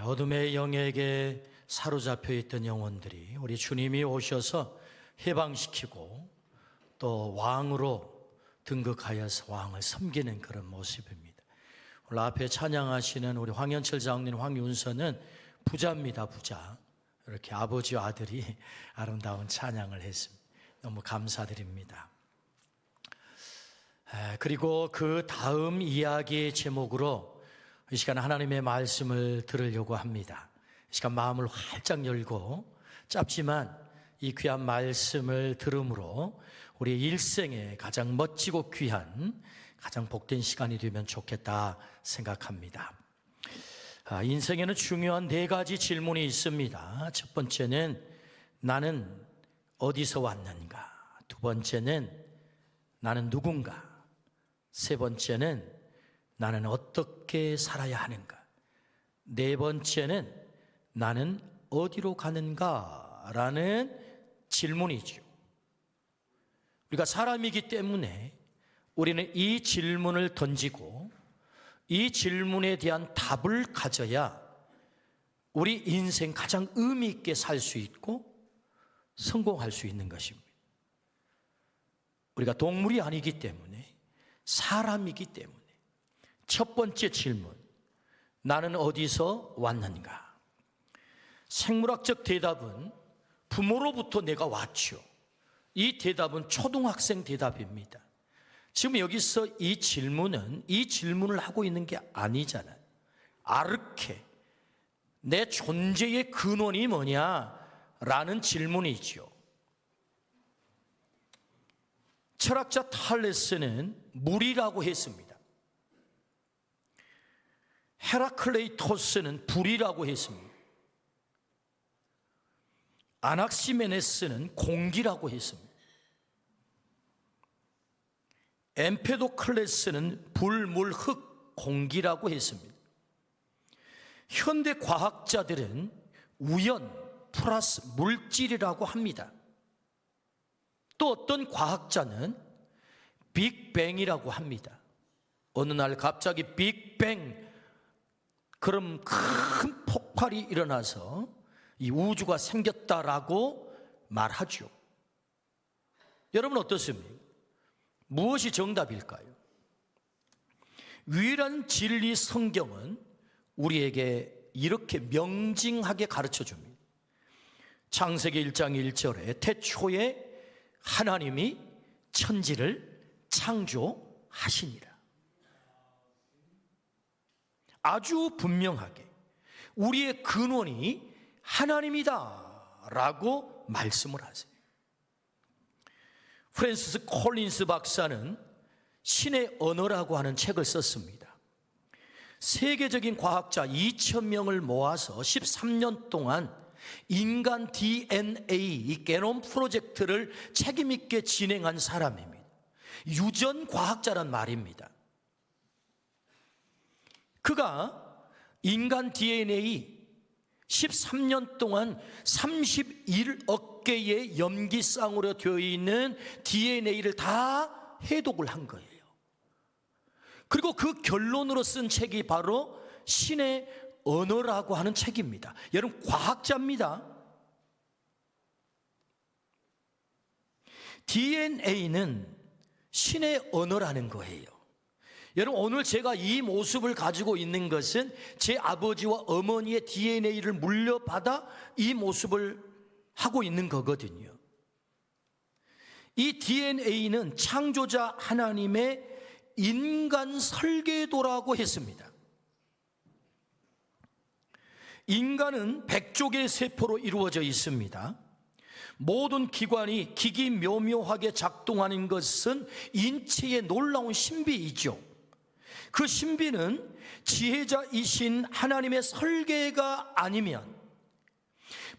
어둠의 영에게 사로잡혀 있던 영혼들이 우리 주님이 오셔서 해방시키고 또 왕으로 등극하여서 왕을 섬기는 그런 모습입니다. 오늘 앞에 찬양하시는 우리 황현철 장로님, 황윤서는 부자입니다, 부자. 이렇게 아버지와 아들이 아름다운 찬양을 했습니다. 너무 감사드립니다. 그리고 그 다음 이야기의 제목으로 이 시간 하나님의 말씀을 들으려고 합니다. 이 시간 마음을 활짝 열고 짧지만 이 귀한 말씀을 들음으로 우리 일생에 가장 멋지고 귀한 가장 복된 시간이 되면 좋겠다 생각합니다. 인생에는 중요한 4가지 질문이 있습니다. 첫 번째는 나는 어디서 왔는가? 두 번째는 나는 누군가? 세 번째는 나는 어떻게 살아야 하는가? 네 번째는 나는 어디로 가는가? 라는 질문이죠. 우리가 사람이기 때문에 우리는 이 질문을 던지고 이 질문에 대한 답을 가져야 우리 인생 가장 의미 있게 살 수 있고 성공할 수 있는 것입니다. 우리가 동물이 아니기 때문에 사람이기 때문에 첫 번째 질문, 나는 어디서 왔는가? 생물학적 대답은 부모로부터 내가 왔죠. 이 대답은 초등학생 대답입니다. 지금 여기서 이 질문을 하고 있는 게 아니잖아요. 아르케, 내 존재의 근원이 뭐냐라는 질문이죠. 철학자 탈레스는 물이라고 했습니다. 헤라클레이토스는 불이라고 했습니다. 아낙시메네스는 공기라고 했습니다. 엠페도클레스는 불, 물, 흙, 공기라고 했습니다. 현대 과학자들은 우연 플러스 물질이라고 합니다. 또 어떤 과학자는 빅뱅이라고 합니다. 어느 날 갑자기 빅뱅, 그럼 큰 폭발이 일어나서 이 우주가 생겼다라고 말하죠. 여러분 어떻습니까? 무엇이 정답일까요? 유일한 진리 성경은 우리에게 이렇게 명징하게 가르쳐 줍니다. 창세기 1장 1절에 태초에 하나님이 천지를 창조하시니라. 아주 분명하게 우리의 근원이 하나님이다 라고 말씀을 하세요. 프랜시스 콜린스 박사는 신의 언어라고 하는 책을 썼습니다. 세계적인 과학자 2,000명을 모아서 13년 동안 인간 DNA, 이 게놈 프로젝트를 책임있게 진행한 사람입니다. 유전 과학자란 말입니다. 그가 인간 DNA 13년 동안 31억 개의 염기쌍으로 되어 있는 DNA를 다 해독을 한 거예요. 그리고 그 결론으로 쓴 책이 바로 신의 언어라고 하는 책입니다. 여러분 과학자입니다. DNA는 신의 언어라는 거예요. 여러분 오늘 제가 이 모습을 가지고 있는 것은 제 아버지와 어머니의 DNA를 물려받아 이 모습을 하고 있는 거거든요. 이 DNA는 창조자 하나님의 인간 설계도라고 했습니다. 인간은 100쪽의 세포로 이루어져 있습니다. 모든 기관이 기기묘묘하게 작동하는 것은 인체의 놀라운 신비이죠. 그 신비는 지혜자이신 하나님의 설계가 아니면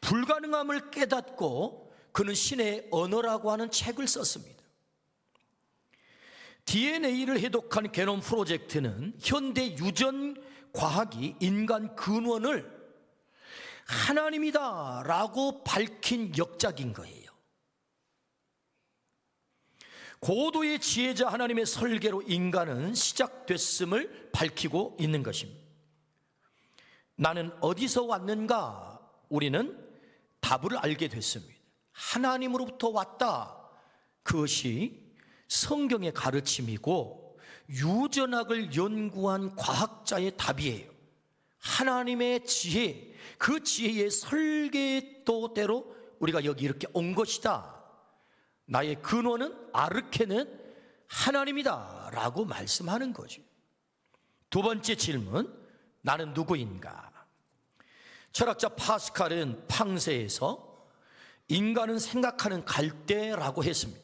불가능함을 깨닫고 그는 신의 언어라고 하는 책을 썼습니다. DNA를 해독한 게놈 프로젝트는 현대 유전 과학이 인간 근원을 하나님이다 라고 밝힌 역작인 거예요. 고도의 지혜자 하나님의 설계로 인간은 시작됐음을 밝히고 있는 것입니다. 나는 어디서 왔는가? 우리는 답을 알게 됐습니다. 하나님으로부터 왔다. 그것이 성경의 가르침이고 유전학을 연구한 과학자의 답이에요. 하나님의 지혜, 그 지혜의 설계도대로 우리가 여기 이렇게 온 것이다. 나의 근원은, 아르케는 하나님이다 라고 말씀하는 거죠. 두 번째 질문, 나는 누구인가? 철학자 파스칼은 팡세에서 인간은 생각하는 갈대라고 했습니다.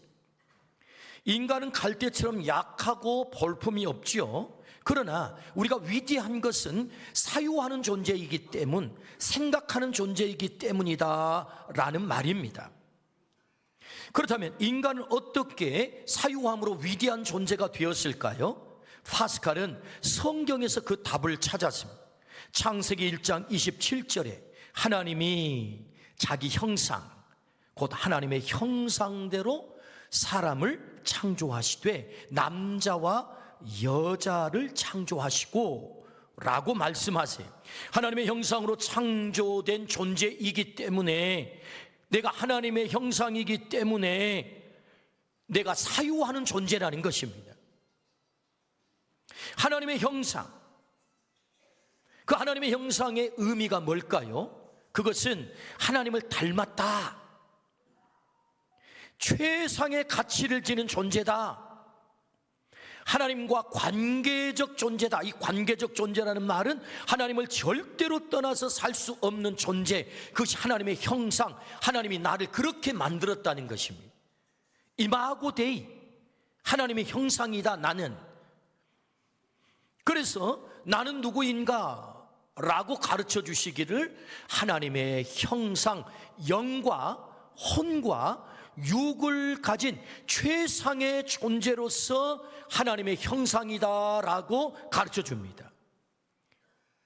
인간은 갈대처럼 약하고 볼품이 없지요. 그러나 우리가 위대한 것은 사유하는 존재이기 때문, 생각하는 존재이기 때문이다 라는 말입니다. 그렇다면 인간은 어떻게 사유함으로 위대한 존재가 되었을까요? 파스칼은 성경에서 그 답을 찾았습니다. 창세기 1장 27절에 하나님이 자기 형상, 곧 하나님의 형상대로 사람을 창조하시되 남자와 여자를 창조하시고 라고 말씀하세요. 하나님의 형상으로 창조된 존재이기 때문에, 내가 하나님의 형상이기 때문에 내가 사유하는 존재라는 것입니다. 하나님의 형상, 그 하나님의 형상의 의미가 뭘까요? 그것은 하나님을 닮았다, 최상의 가치를 지닌 존재다, 하나님과 관계적 존재다. 이 관계적 존재라는 말은 하나님을 절대로 떠나서 살 수 없는 존재, 그것이 하나님의 형상, 하나님이 나를 그렇게 만들었다는 것입니다. 이마고 데이, 하나님의 형상이다 나는. 그래서 나는 누구인가 라고 가르쳐 주시기를, 하나님의 형상, 영과 혼과 육을 가진 최상의 존재로서 하나님의 형상이다라고 가르쳐 줍니다.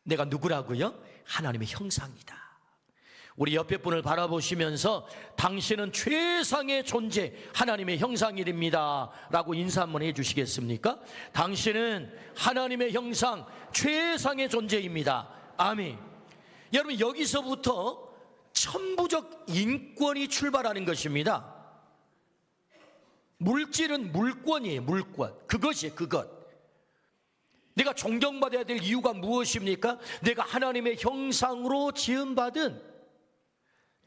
내가 누구라고요? 하나님의 형상이다. 우리 옆에 분을 바라보시면서 당신은 최상의 존재, 하나님의 형상이랍니다 라고 인사 한번 해주시겠습니까? 당신은 하나님의 형상, 최상의 존재입니다. 아멘. 여러분, 여기서부터 천부적 인권이 출발하는 것입니다. 물질은 물권이에요. 물권. 그것이에요. 그것. 내가 존경받아야 될 이유가 무엇입니까? 내가 하나님의 형상으로 지음받은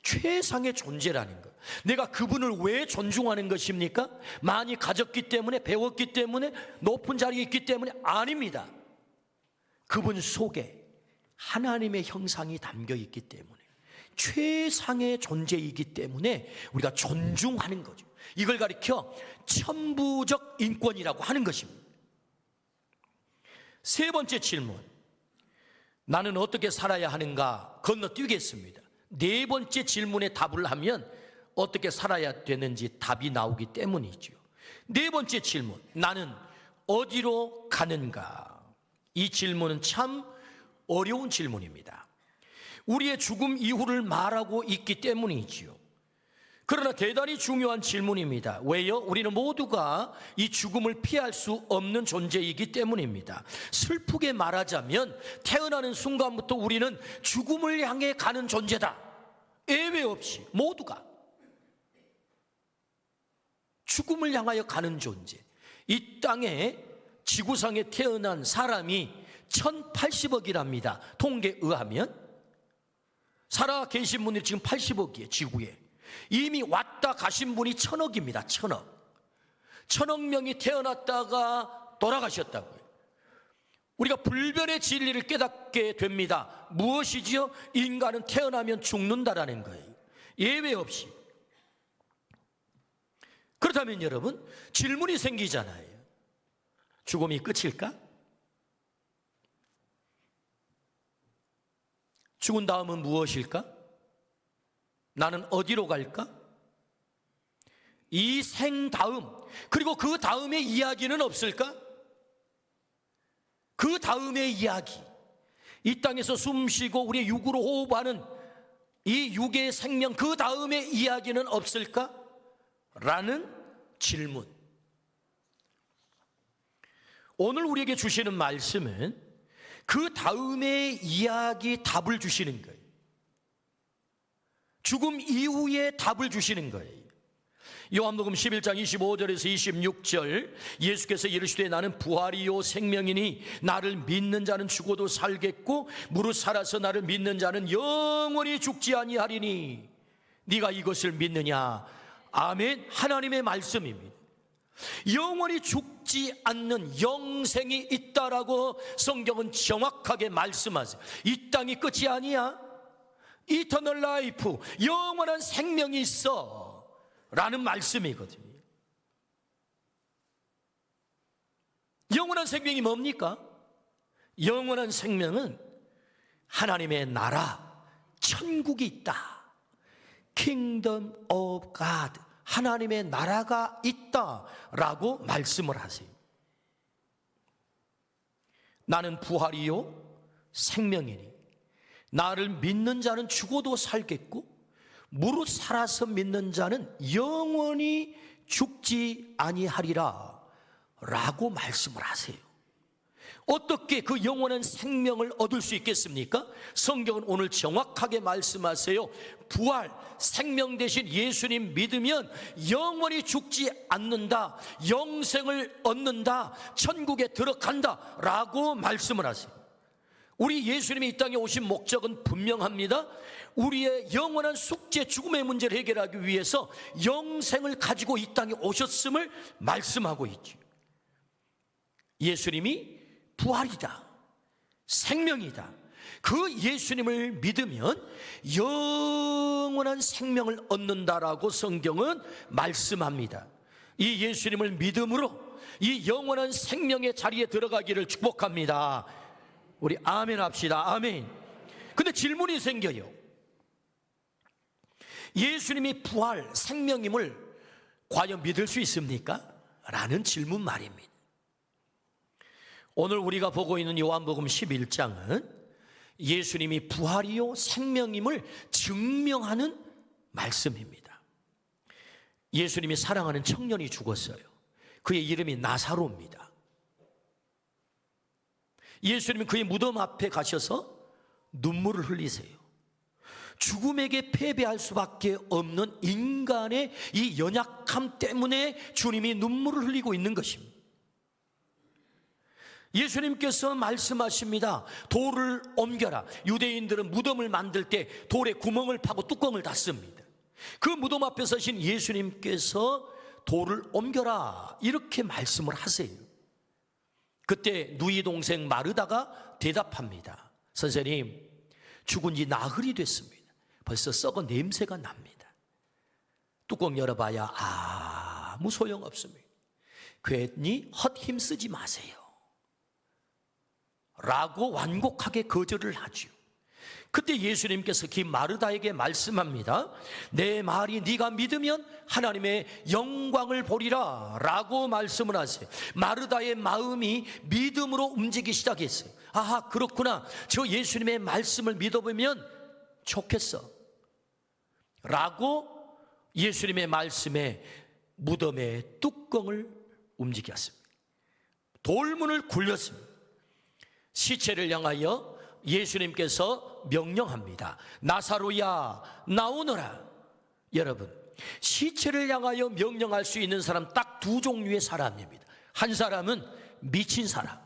최상의 존재라는 것. 내가 그분을 왜 존중하는 것입니까? 많이 가졌기 때문에, 배웠기 때문에, 높은 자리에 있기 때문에? 아닙니다. 그분 속에 하나님의 형상이 담겨 있기 때문에, 최상의 존재이기 때문에 우리가 존중하는 거죠. 이걸 가리켜 천부적 인권이라고 하는 것입니다. 세 번째 질문, 나는 어떻게 살아야 하는가 건너뛰겠습니다. 네 번째 질문에 답을 하면 어떻게 살아야 되는지 답이 나오기 때문이죠. 네 번째 질문, 나는 어디로 가는가? 이 질문은 참 어려운 질문입니다. 우리의 죽음 이후를 말하고 있기 때문이지요. 그러나 대단히 중요한 질문입니다. 왜요? 우리는 모두가 이 죽음을 피할 수 없는 존재이기 때문입니다. 슬프게 말하자면 태어나는 순간부터 우리는 죽음을 향해 가는 존재다. 예외 없이 모두가 죽음을 향하여 가는 존재. 이 땅에 지구상에 태어난 사람이 1080억이랍니다. 통계에 의하면. 살아 계신 분이 지금 80억이에요. 지구에. 이미 왔다 가신 분이 1000억입니다. 1000억. 1000억 명이 태어났다가 돌아가셨다고요. 우리가 불변의 진리를 깨닫게 됩니다. 무엇이지요? 인간은 태어나면 죽는다라는 거예요. 예외 없이. 그렇다면 여러분, 질문이 생기잖아요. 죽음이 끝일까? 죽은 다음은 무엇일까? 나는 어디로 갈까? 이 생 다음, 그리고 그 다음의 이야기는 없을까? 그 다음의 이야기, 이 땅에서 숨쉬고 우리의 육으로 호흡하는 이 육의 생명, 그 다음의 이야기는 없을까? 라는 질문. 오늘 우리에게 주시는 말씀은 그 다음에 이야기 답을 주시는 거예요. 죽음 이후에 답을 주시는 거예요. 요한복음 11장 25절에서 26절, 예수께서 이르시되 나는 부활이요 생명이니 나를 믿는 자는 죽어도 살겠고 무릇 살아서 나를 믿는 자는 영원히 죽지 아니하리니 네가 이것을 믿느냐? 아멘. 하나님의 말씀입니다. 영원히 죽지 않는 영생이 있다라고 성경은 정확하게 말씀하세요. 이 땅이 끝이 아니야. 이터널 라이프, 영원한 생명이 있어 라는 말씀이거든요. 영원한 생명이 뭡니까? 영원한 생명은 하나님의 나라, 천국이 있다. Kingdom of God, 하나님의 나라가 있다라고 말씀을 하세요. 나는 부활이요 생명이니 나를 믿는 자는 죽어도 살겠고 무릇 살아서 믿는 자는 영원히 죽지 아니하리라 라고 말씀을 하세요. 어떻게 그 영원한 생명을 얻을 수 있겠습니까? 성경은 오늘 정확하게 말씀하세요. 부활, 생명 되신 예수님 믿으면 영원히 죽지 않는다, 영생을 얻는다, 천국에 들어간다 라고 말씀을 하세요. 우리 예수님이 이 땅에 오신 목적은 분명합니다. 우리의 영원한 숙제, 죽음의 문제를 해결하기 위해서 영생을 가지고 이 땅에 오셨음을 말씀하고 있죠. 예수님이 부활이다, 생명이다. 그 예수님을 믿으면 영원한 생명을 얻는다라고 성경은 말씀합니다. 이 예수님을 믿음으로 이 영원한 생명의 자리에 들어가기를 축복합니다. 우리 아멘 합시다. 아멘. 근데 질문이 생겨요. 예수님이 부활, 생명임을 과연 믿을 수 있습니까? 라는 질문 말입니다. 오늘 우리가 보고 있는 요한복음 11장은 예수님이 부활이요 생명임을 증명하는 말씀입니다. 예수님이 사랑하는 청년이 죽었어요. 그의 이름이 나사로입니다. 예수님은 그의 무덤 앞에 가셔서 눈물을 흘리세요. 죽음에게 패배할 수밖에 없는 인간의 이 연약함 때문에 주님이 눈물을 흘리고 있는 것입니다. 예수님께서 말씀하십니다. 돌을 옮겨라. 유대인들은 무덤을 만들 때 돌에 구멍을 파고 뚜껑을 닫습니다. 그 무덤 앞에 서신 예수님께서 돌을 옮겨라 이렇게 말씀을 하세요. 그때 누이 동생 마르다가 대답합니다. 선생님, 죽은 지 나흘이 됐습니다. 벌써 썩은 냄새가 납니다. 뚜껑 열어봐야 아무 소용없습니다. 괜히 헛힘 쓰지 마세요 라고 완곡하게 거절을 하죠. 그때 예수님께서 그 마르다에게 말씀합니다. 내 말이 네가 믿으면 하나님의 영광을 보리라 라고 말씀을 하세요. 마르다의 마음이 믿음으로 움직이기 시작했어요. 아하, 그렇구나. 저 예수님의 말씀을 믿어보면 좋겠어 라고 예수님의 말씀에 무덤의 뚜껑을 움직였습니다. 돌문을 굴렸습니다. 시체를 향하여 예수님께서 명령합니다. 나사로야 나오너라. 여러분, 시체를 향하여 명령할 수 있는 사람 딱 두 종류의 사람입니다. 한 사람은 미친 사람.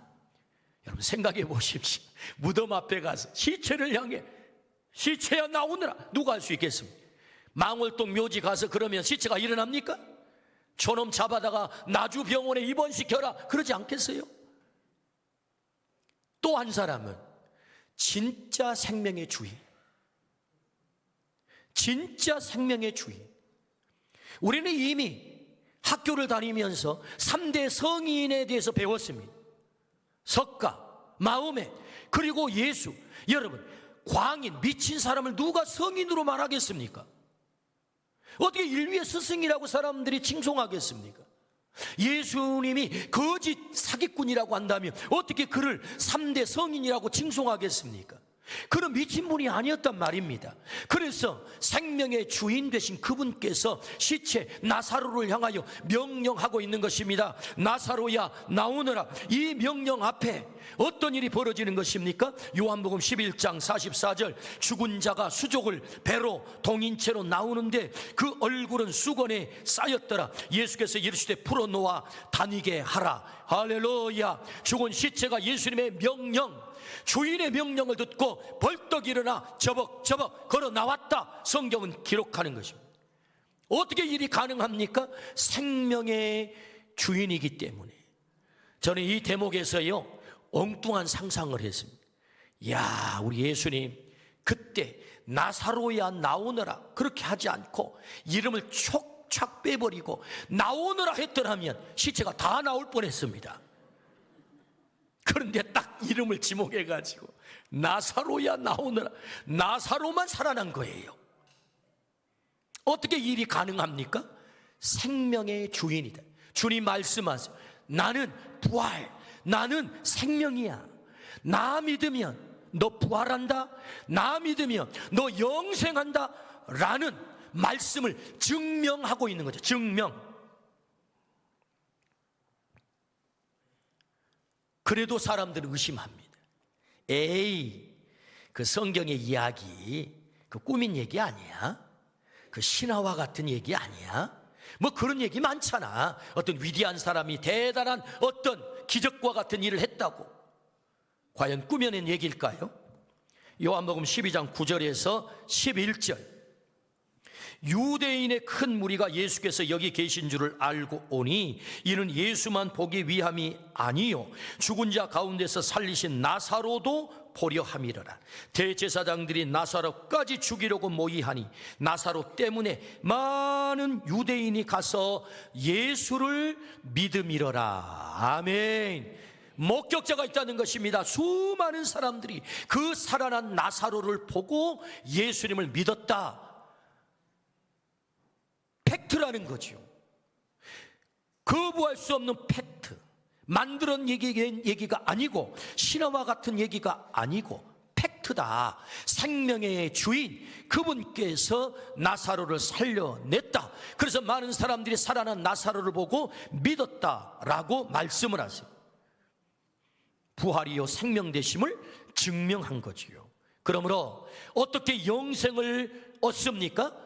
여러분 생각해 보십시오. 무덤 앞에 가서 시체를 향해 시체야 나오너라. 누가 할 수 있겠습니까? 망월동 묘지 가서 그러면 시체가 일어납니까? 저놈 잡아다가 나주병원에 입원시켜라 그러지 않겠어요? 또 한 사람은 진짜 생명의 주인, 진짜 생명의 주인. 우리는 이미 학교를 다니면서 3대 성인에 대해서 배웠습니다. 석가, 마호메, 그리고 예수. 여러분, 광인, 미친 사람을 누가 성인으로 말하겠습니까? 어떻게 인류의 스승이라고 사람들이 칭송하겠습니까? 예수님이 거짓 사기꾼이라고 한다면 어떻게 그를 3대 성인이라고 칭송하겠습니까? 그는 미친 분이 아니었단 말입니다. 그래서 생명의 주인 되신 그분께서 시체 나사로를 향하여 명령하고 있는 것입니다. 나사로야 나오너라. 이 명령 앞에 어떤 일이 벌어지는 것입니까? 요한복음 11장 44절, 죽은 자가 수족을 배로 동인채로 나오는데 그 얼굴은 수건에 쌓였더라. 예수께서 이르시되 풀어놓아 다니게 하라. 할렐루야. 죽은 시체가 예수님의 명령, 주인의 명령을 듣고 벌떡 일어나 저벅저벅 걸어 나왔다. 성경은 기록하는 것입니다. 어떻게 일이 가능합니까? 생명의 주인이기 때문에. 저는 이 대목에서요 엉뚱한 상상을 했습니다. 야, 우리 예수님 그때 나사로야 나오너라 그렇게 하지 않고 이름을 촉착 빼버리고 나오너라 했더라면 시체가 다 나올 뻔했습니다. 그런데 딱 이름을 지목해가지고 나사로야 나오너라, 나사로만 살아난 거예요. 어떻게 일이 가능합니까? 생명의 주인이다. 주님 말씀하세요. 나는 부활, 나는 생명이야. 나 믿으면 너 부활한다, 나 믿으면 너 영생한다 라는 말씀을 증명하고 있는 거죠. 증명. 그래도 사람들은 의심합니다. 에이, 그 성경의 이야기 그 꾸민 얘기 아니야? 그 신화와 같은 얘기 아니야? 뭐 그런 얘기 많잖아. 어떤 위대한 사람이 대단한 어떤 기적과 같은 일을 했다고. 과연 꾸며낸 얘기일까요? 요한복음 12장 9절에서 11절, 유대인의 큰 무리가 예수께서 여기 계신 줄을 알고 오니 이는 예수만 보기 위함이 아니요 죽은 자 가운데서 살리신 나사로도 보려 함이로라. 대제사장들이 나사로까지 죽이려고 모의하니 나사로 때문에 많은 유대인이 가서 예수를 믿음이로라. 아멘. 목격자가 있다는 것입니다. 수많은 사람들이 그 살아난 나사로를 보고 예수님을 믿었다. 팩트라는 거죠. 거부할 수 없는 팩트. 만들어낸 얘기가 아니고 신화와 같은 얘기가 아니고 팩트다. 생명의 주인 그분께서 나사로를 살려냈다. 그래서 많은 사람들이 살아난 나사로를 보고 믿었다라고 말씀을 하세요. 부활이요 생명 되심을 증명한 거지요. 그러므로 어떻게 영생을 얻습니까?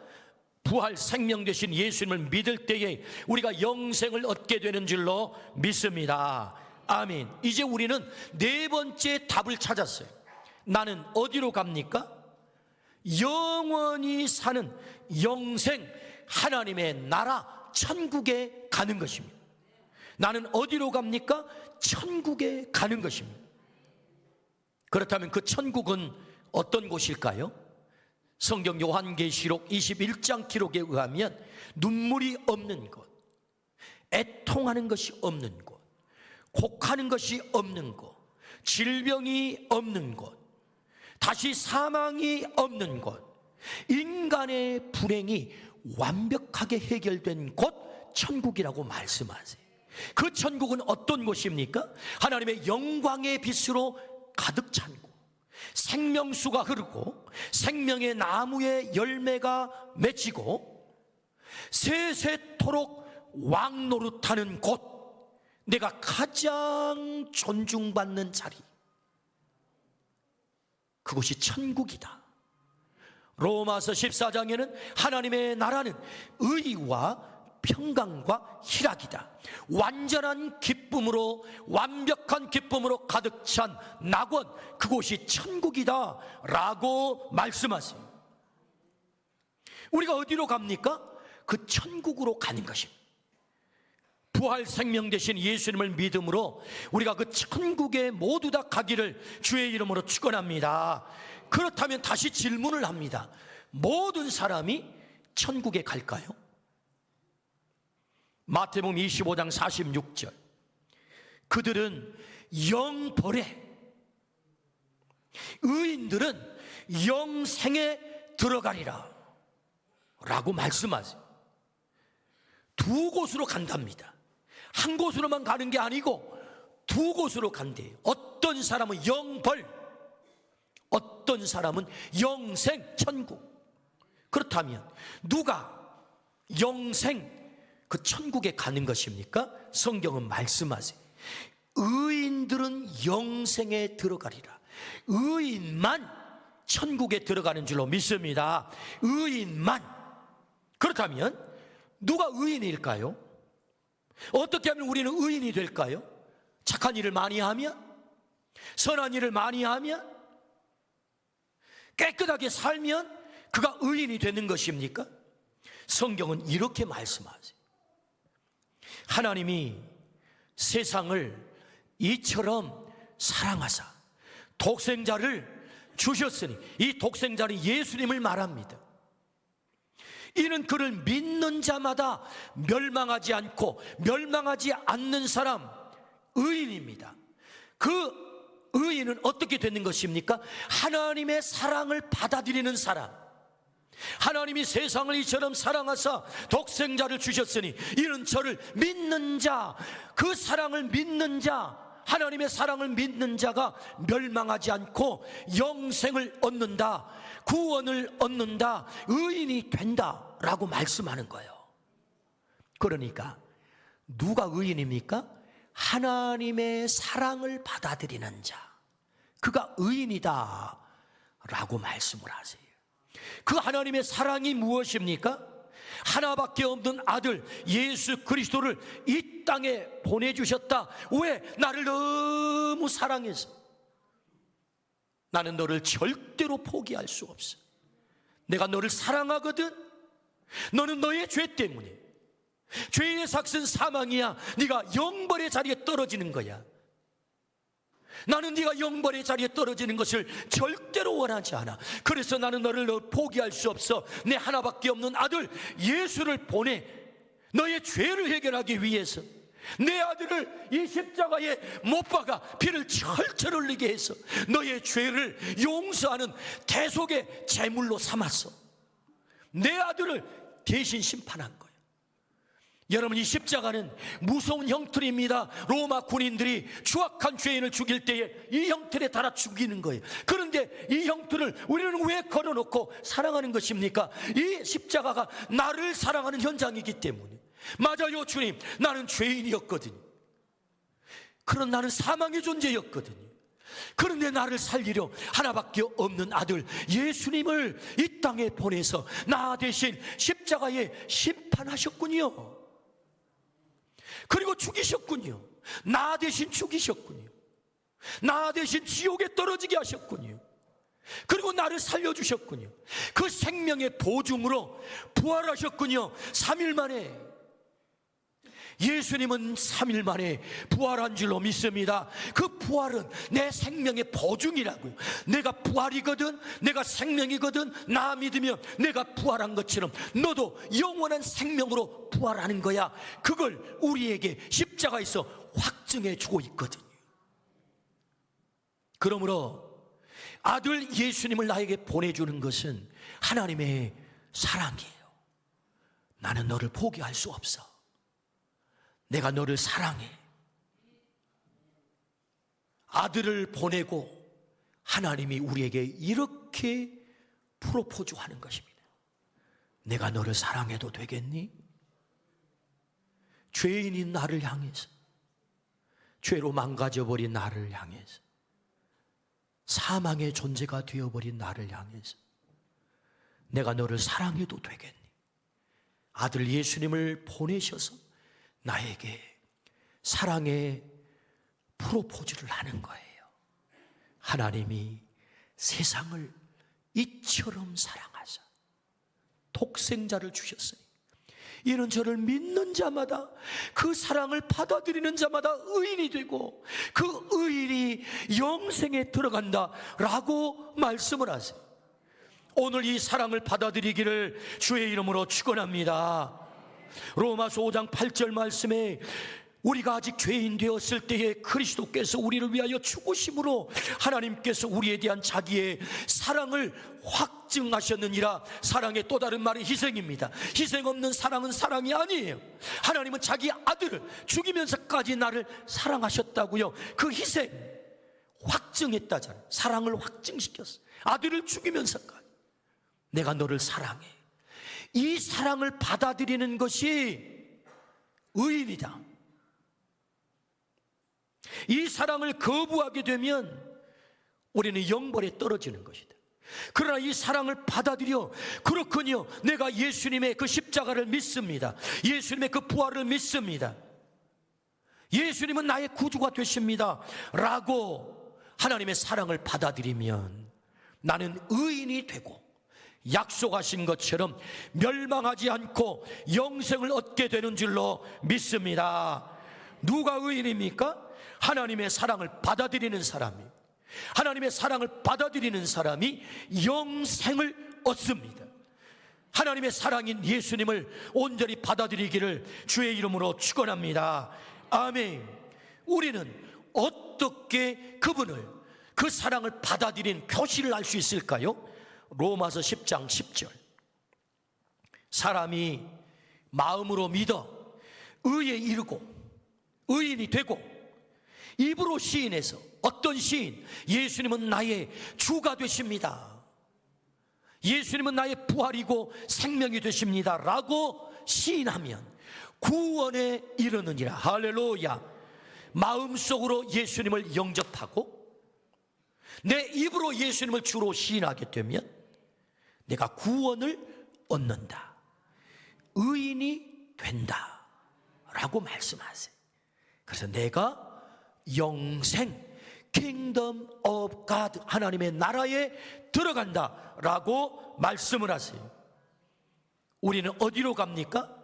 부활 생명 되신 예수님을 믿을 때에 우리가 영생을 얻게 되는 줄로 믿습니다. 아멘. 이제 우리는 네 번째 답을 찾았어요. 나는 어디로 갑니까? 영원히 사는 영생, 하나님의 나라 천국에 가는 것입니다. 나는 어디로 갑니까? 천국에 가는 것입니다. 그렇다면 그 천국은 어떤 곳일까요? 성경 요한계시록 21장 기록에 의하면 눈물이 없는 곳, 애통하는 것이 없는 곳, 곡하는 것이 없는 곳, 질병이 없는 곳, 다시 사망이 없는 곳, 인간의 불행이 완벽하게 해결된 곳 천국이라고 말씀하세요. 그 천국은 어떤 곳입니까? 하나님의 영광의 빛으로 가득 찬 곳, 생명수가 흐르고 생명의 나무의 열매가 맺히고 세세토록 왕노릇하는 곳, 내가 가장 존중받는 자리, 그곳이 천국이다. 로마서 14장에는 하나님의 나라는 의와 평강과 희락이다. 완전한 기쁨으로, 완벽한 기쁨으로 가득 찬 낙원, 그곳이 천국이다 라고 말씀하세요. 우리가 어디로 갑니까? 그 천국으로 가는 것입니다. 부활 생명 되신 예수님을 믿음으로 우리가 그 천국에 모두 다 가기를 주의 이름으로 축원합니다. 그렇다면 다시 질문을 합니다. 모든 사람이 천국에 갈까요? 마태복음 25장 46절, 그들은 영벌에, 의인들은 영생에 들어가리라 라고 말씀하세요. 두 곳으로 간답니다. 한 곳으로만 가는 게 아니고 두 곳으로 간대요. 어떤 사람은 영벌, 어떤 사람은 영생 천국. 그렇다면 누가 영생 그 천국에 가는 것입니까? 성경은 말씀하세요. 의인들은 영생에 들어가리라. 의인만 천국에 들어가는 줄로 믿습니다. 의인만. 그렇다면 누가 의인일까요? 어떻게 하면 우리는 의인이 될까요? 착한 일을 많이 하면? 선한 일을 많이 하면? 깨끗하게 살면 그가 의인이 되는 것입니까? 성경은 이렇게 말씀하세요. 하나님이 세상을 이처럼 사랑하사 독생자를 주셨으니, 이 독생자는 예수님을 말합니다. 이는 그를 믿는 자마다 멸망하지 않고 멸망하지 않는 사람, 의인입니다. 그 의인은 어떻게 되는 것입니까? 하나님의 사랑을 받아들이는 사람. 하나님이 세상을 이처럼 사랑하사 독생자를 주셨으니 이는 저를 믿는 자, 그 사랑을 믿는 자, 하나님의 사랑을 믿는 자가 멸망하지 않고 영생을 얻는다, 구원을 얻는다, 의인이 된다라고 말씀하는 거예요. 그러니까 누가 의인입니까? 하나님의 사랑을 받아들이는 자, 그가 의인이다 라고 말씀을 하세요. 그 하나님의 사랑이 무엇입니까? 하나밖에 없는 아들 예수 그리스도를 이 땅에 보내주셨다. 왜? 나를 너무 사랑해서. 나는 너를 절대로 포기할 수 없어. 내가 너를 사랑하거든. 너는 너의 죄 때문에, 죄의 삭은 사망이야. 네가 영벌의 자리에 떨어지는 거야. 나는 네가 영벌의 자리에 떨어지는 것을 절대로 원하지 않아. 그래서 나는 너를 포기할 수 없어. 내 하나밖에 없는 아들 예수를 보내 너의 죄를 해결하기 위해서 내 아들을 이 십자가에 못 박아 피를 철철 흘리게 해서 너의 죄를 용서하는 대속의 제물로 삼았어. 내 아들을 대신 심판한 거예요. 여러분, 이 십자가는 무서운 형틀입니다. 로마 군인들이 추악한 죄인을 죽일 때에 이 형틀에 달아 죽이는 거예요. 그런데 이 형틀을 우리는 왜 걸어놓고 사랑하는 것입니까? 이 십자가가 나를 사랑하는 현장이기 때문에. 맞아요, 주님, 나는 죄인이었거든요. 그런 나는 사망의 존재였거든요. 그런데 나를 살리려 하나밖에 없는 아들 예수님을 이 땅에 보내서 나 대신 십자가에 심판하셨군요. 그리고 죽이셨군요. 나 대신 죽이셨군요. 나 대신 지옥에 떨어지게 하셨군요. 그리고 나를 살려주셨군요. 그 생명의 보증으로 부활하셨군요. 3일 만에. 예수님은 3일 만에 부활한 줄로 믿습니다. 그 부활은 내 생명의 보증이라고요. 내가 부활이거든, 내가 생명이거든, 나 믿으면 내가 부활한 것처럼 너도 영원한 생명으로 부활하는 거야. 그걸 우리에게 십자가에서 확증해 주고 있거든요. 그러므로 아들 예수님을 나에게 보내주는 것은 하나님의 사랑이에요. 나는 너를 포기할 수 없어. 내가 너를 사랑해. 아들을 보내고 하나님이 우리에게 이렇게 프로포즈하는 것입니다. 내가 너를 사랑해도 되겠니? 죄인인 나를 향해서, 죄로 망가져버린 나를 향해서, 사망의 존재가 되어버린 나를 향해서 내가 너를 사랑해도 되겠니? 아들 예수님을 보내셔서 나에게 사랑의 프로포즈를 하는 거예요. 하나님이 세상을 이처럼 사랑하사 독생자를 주셨어요. 이는 저를 믿는 자마다, 그 사랑을 받아들이는 자마다 의인이 되고 그 의인이 영생에 들어간다라고 말씀을 하세요. 오늘 이 사랑을 받아들이기를 주의 이름으로 축원합니다. 로마서 5장 8절 말씀에 우리가 아직 죄인 되었을 때에 그리스도께서 우리를 위하여 죽으심으로 하나님께서 우리에 대한 자기의 사랑을 확증하셨느니라. 사랑의 또 다른 말이 희생입니다. 희생 없는 사랑은 사랑이 아니에요. 하나님은 자기 아들을 죽이면서까지 나를 사랑하셨다고요. 그 희생, 확증했다잖아요. 사랑을 확증시켰어. 아들을 죽이면서까지 내가 너를 사랑해. 이 사랑을 받아들이는 것이 의인이다. 이 사랑을 거부하게 되면 우리는 영벌에 떨어지는 것이다. 그러나 이 사랑을 받아들여, 그렇군요, 내가 예수님의 그 십자가를 믿습니다. 예수님의 그 부활을 믿습니다. 예수님은 나의 구주가 되십니다 라고 하나님의 사랑을 받아들이면 나는 의인이 되고 약속하신 것처럼 멸망하지 않고 영생을 얻게 되는 줄로 믿습니다. 누가 의인입니까? 하나님의 사랑을 받아들이는 사람이, 하나님의 사랑을 받아들이는 사람이 영생을 얻습니다. 하나님의 사랑인 예수님을 온전히 받아들이기를 주의 이름으로 축원합니다. 아멘. 우리는 어떻게 그분을, 그 사랑을 받아들인 표시를 알 수 있을까요? 로마서 10장 10절. 사람이 마음으로 믿어 의에 이르고 의인이 되고 입으로 시인해서, 어떤 시인? 예수님은 나의 주가 되십니다, 예수님은 나의 부활이고 생명이 되십니다 라고 시인하면 구원에 이르느니라. 할렐루야. 마음속으로 예수님을 영접하고 내 입으로 예수님을 주로 시인하게 되면 내가 구원을 얻는다, 의인이 된다 라고 말씀하세요. 그래서 내가 영생, Kingdom of God, 하나님의 나라에 들어간다 라고 말씀을 하세요. 우리는 어디로 갑니까?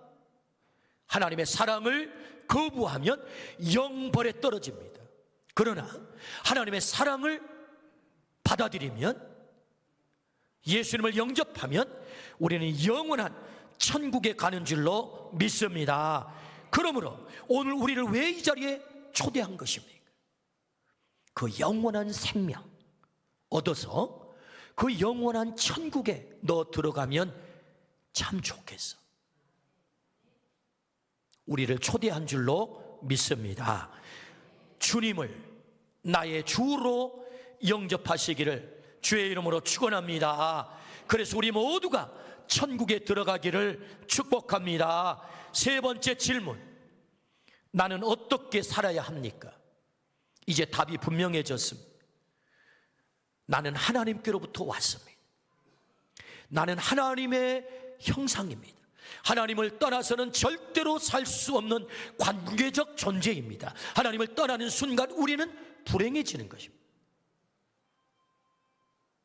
하나님의 사랑을 거부하면 영벌에 떨어집니다. 그러나 하나님의 사랑을 받아들이면, 예수님을 영접하면 우리는 영원한 천국에 가는 줄로 믿습니다. 그러므로 오늘 우리를 왜 이 자리에 초대한 것입니까? 그 영원한 생명 얻어서 그 영원한 천국에 너 들어가면 참 좋겠어. 우리를 초대한 줄로 믿습니다. 주님을 나의 주로 영접하시기를 주의 이름으로 축원합니다. 그래서 우리 모두가 천국에 들어가기를 축복합니다. 세 번째 질문, 나는 어떻게 살아야 합니까? 이제 답이 분명해졌습니다. 나는 하나님께로부터 왔습니다. 나는 하나님의 형상입니다. 하나님을 떠나서는 절대로 살 수 없는 관계적 존재입니다. 하나님을 떠나는 순간 우리는 불행해지는 것입니다.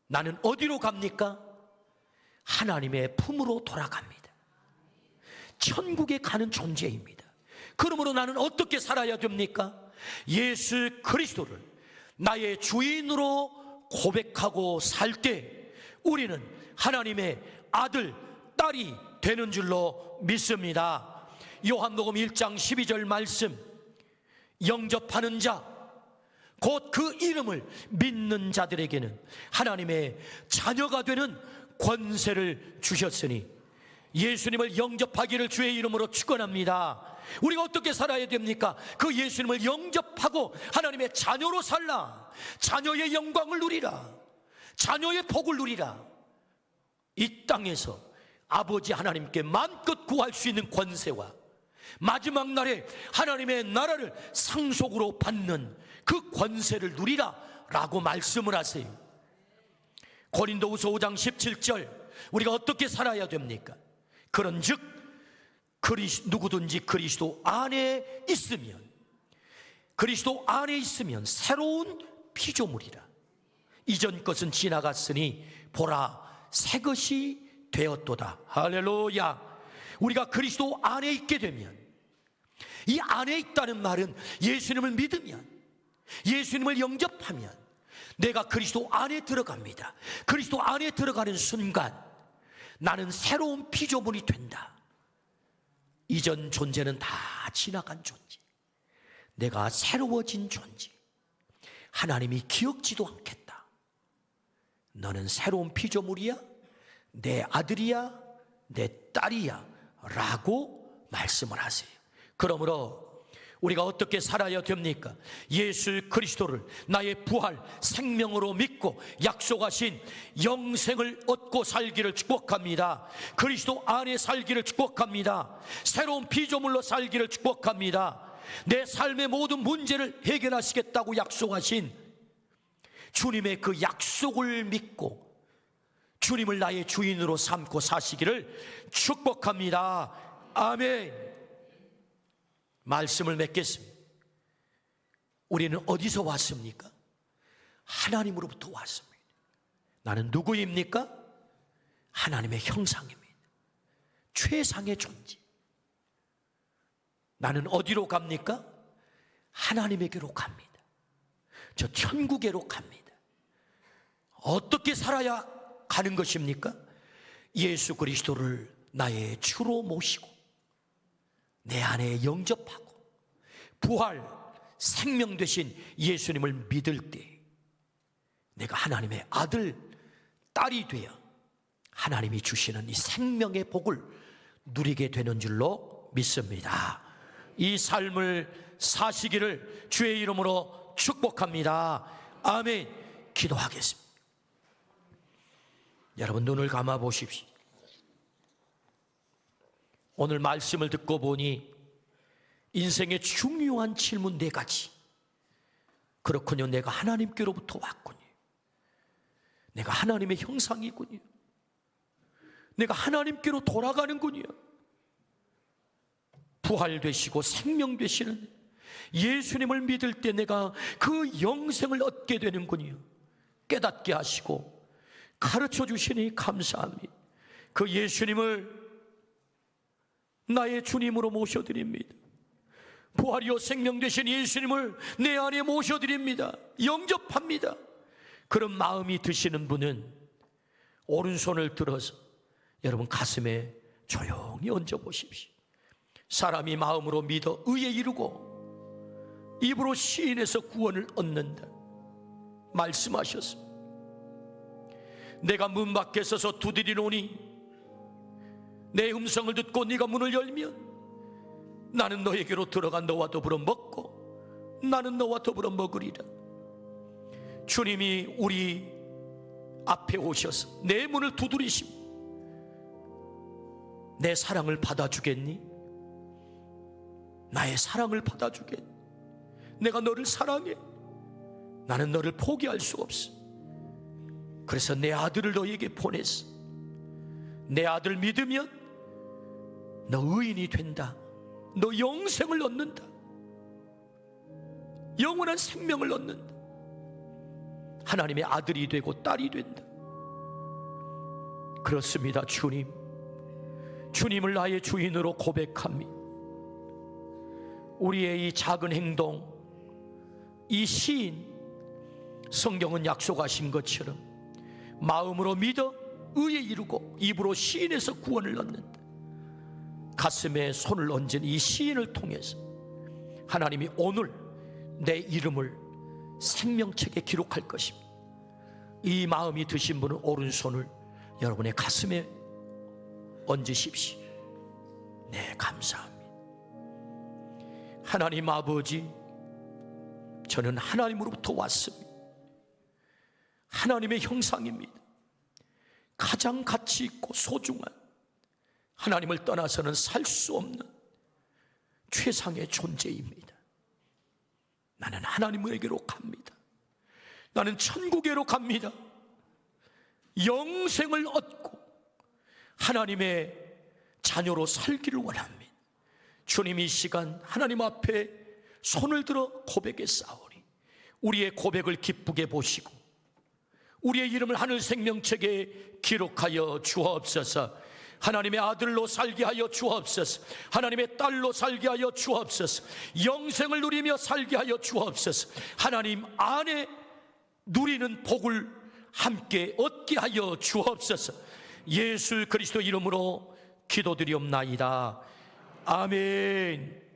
나는 어디로 갑니까? 하나님의 품으로 돌아갑니다. 천국에 가는 존재입니다. 그러므로 나는 어떻게 살아야 됩니까? 예수 그리스도를 나의 주인으로 고백하고 살 때 우리는 하나님의 아들, 딸이 되는 줄로 믿습니다. 요한복음 1장 12절 말씀, 영접하는 자, 곧 그 이름을 믿는 자들에게는 하나님의 자녀가 되는 권세를 주셨으니, 예수님을 영접하기를 주의 이름으로 축원합니다. 우리가 어떻게 살아야 됩니까? 그 예수님을 영접하고 하나님의 자녀로 살라. 자녀의 영광을 누리라. 자녀의 복을 누리라. 이 땅에서 아버지 하나님께 마음껏 구할 수 있는 권세와 마지막 날에 하나님의 나라를 상속으로 받는 그 권세를 누리라 라고 말씀을 하세요. 고린도후서 5장 17절, 우리가 어떻게 살아야 됩니까? 그런즉 누구든지 그리스도 안에 있으면, 그리스도 안에 있으면 새로운 피조물이라. 이전 것은 지나갔으니 보라 새 것이 되었도다. 할렐루야. 우리가 그리스도 안에 있게 되면, 이 안에 있다는 말은 예수님을 믿으면, 예수님을 영접하면 내가 그리스도 안에 들어갑니다. 그리스도 안에 들어가는 순간 나는 새로운 피조물이 된다. 이전 존재는 다 지나간 존재, 내가 새로워진 존재. 하나님이 기억지도 않겠다. 너는 새로운 피조물이야, 내 아들이야, 내 딸이야 라고 말씀을 하세요. 그러므로 우리가 어떻게 살아야 됩니까? 예수 그리스도를 나의 부활 생명으로 믿고 약속하신 영생을 얻고 살기를 축복합니다. 그리스도 안에 살기를 축복합니다. 새로운 피조물로 살기를 축복합니다. 내 삶의 모든 문제를 해결하시겠다고 약속하신 주님의 그 약속을 믿고 주님을 나의 주인으로 삼고 사시기를 축복합니다. 아멘. 말씀을 맺겠습니다. 우리는 어디서 왔습니까? 하나님으로부터 왔습니다. 나는 누구입니까? 하나님의 형상입니다. 최상의 존재. 나는 어디로 갑니까? 하나님에게로 갑니다. 저 천국에로 갑니다. 어떻게 살아야 가는 것입니까? 예수 그리스도를 나의 주로 모시고 내 안에 영접하고 부활 생명 되신 예수님을 믿을 때 내가 하나님의 아들, 딸이 되어 하나님이 주시는 이 생명의 복을 누리게 되는 줄로 믿습니다. 이 삶을 사시기를 주의 이름으로 축복합니다. 아멘. 기도하겠습니다. 여러분 눈을 감아 보십시오. 오늘 말씀을 듣고 보니 인생의 중요한 질문 4가지. 그렇군요. 내가 하나님께로부터 왔군요. 내가 하나님의 형상이군요. 내가 하나님께로 돌아가는군요. 부활되시고 생명되시는 예수님을 믿을 때 내가 그 영생을 얻게 되는군요. 깨닫게 하시고 가르쳐 주시니 감사합니다. 그 예수님을 나의 주님으로 모셔드립니다. 부활이요 생명 되신 예수님을 내 안에 모셔드립니다. 영접합니다. 그런 마음이 드시는 분은 오른손을 들어서 여러분 가슴에 조용히 얹어보십시오. 사람이 마음으로 믿어 의에 이르고 입으로 시인해서 구원을 얻는다 말씀하셨습니다. 내가 문 밖에 서서 두드리노니 내 음성을 듣고 네가 문을 열면 나는 너에게로 들어가 너와 더불어 먹고 나는 너와 더불어 먹으리라. 주님이 우리 앞에 오셔서 내 문을 두드리시고 내 사랑을 받아주겠니? 나의 사랑을 받아주겠니? 내가 너를 사랑해. 나는 너를 포기할 수 없어. 그래서 내 아들을 너에게 보냈어. 내 아들 믿으면 너 의인이 된다. 너 영생을 얻는다. 영원한 생명을 얻는다. 하나님의 아들이 되고 딸이 된다. 그렇습니다. 주님을 나의 주인으로 고백합니다. 우리의 이 작은 행동, 이 시인, 성경은 약속하신 것처럼 마음으로 믿어 의에 이르고 입으로 시인해서 구원을 얻는다. 가슴에 손을 얹은 이 시인을 통해서 하나님이 오늘 내 이름을 생명책에 기록할 것입니다. 이 마음이 드신 분은 오른손을 여러분의 가슴에 얹으십시오. 네, 감사합니다. 하나님 아버지, 저는 하나님으로부터 왔습니다. 하나님의 형상입니다. 가장 가치 있고 소중한, 하나님을 떠나서는 살 수 없는 최상의 존재입니다. 나는 하나님에게로 갑니다. 나는 천국에로 갑니다. 영생을 얻고 하나님의 자녀로 살기를 원합니다. 주님, 이 시간 하나님 앞에 손을 들어 고백했사오니 우리의 고백을 기쁘게 보시고 우리의 이름을 하늘 생명책에 기록하여 주옵소서. 하나님의 아들로 살게 하여 주옵소서. 하나님의 딸로 살게 하여 주옵소서. 영생을 누리며 살게 하여 주옵소서. 하나님 안에 누리는 복을 함께 얻게 하여 주옵소서. 예수 그리스도 이름으로 기도드리옵나이다. 아멘.